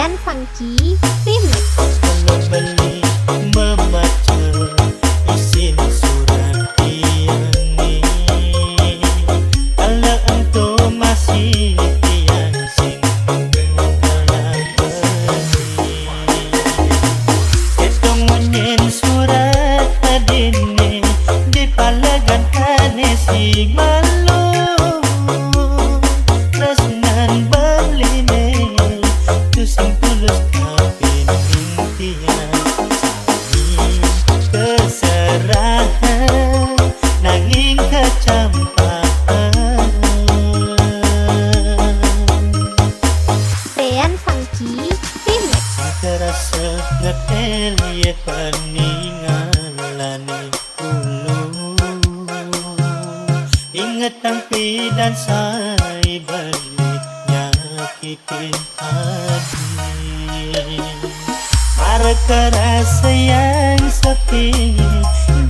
Ryan Funky Remix. Kalau beli membaca isin surat ini, kalau engkau masih tiang sing mengkalah beli, ketong menyen surat adine di palagan hane si malu tresnan beline tu sing tulus kapin impian sami keserahan nanging kecampakan. Ryan Funky Remix. Terasa ngetel ye peningalane ulu, inget tampi dan say balik nyakitin hati. Para kerasa yang sepi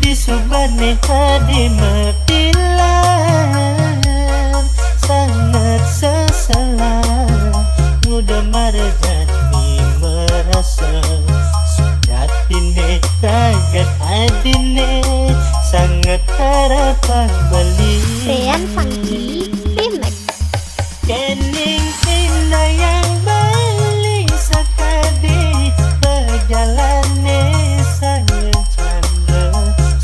di subane hadi metilan, sangat sesalah mudah marjani merasa sudah tine ragat adine sangat harapan beli. Ryan Funky Remix. Kening tina yang balik sakadi berjalane saya canda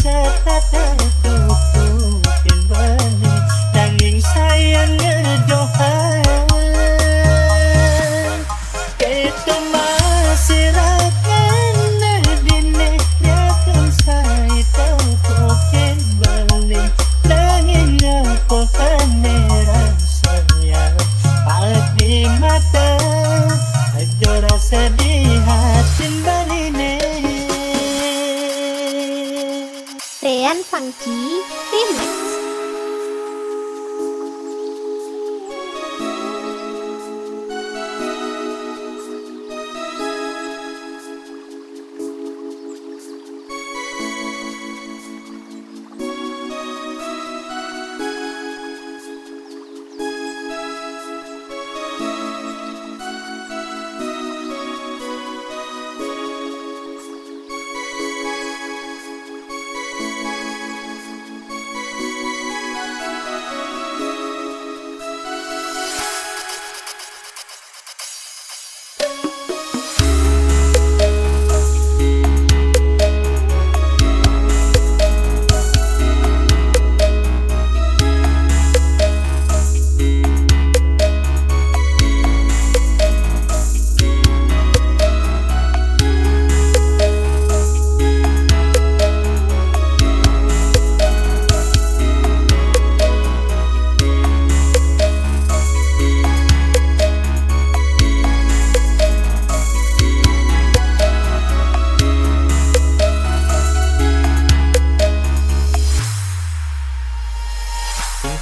serta tertutupin balik nanging saya ngejohan ketu masih rakan adine yakan saya tertutupin balik nanging ngejohan saya palet di mata ada rasa di hati baline. Ryan Funky Remix.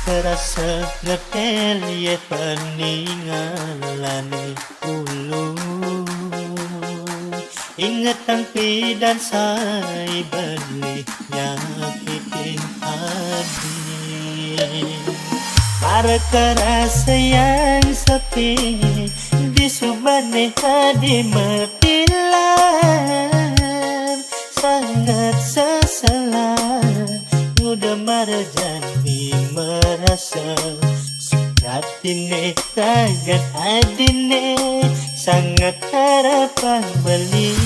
Terasa ngetel ye peningalane ulu, inget tampi dan say beli nyakitin hati. Para terasa yang sepi di subane hadi metilan, sangat sesalah mudah marjani merasa sudah tine ragat adine sangat harapan beli.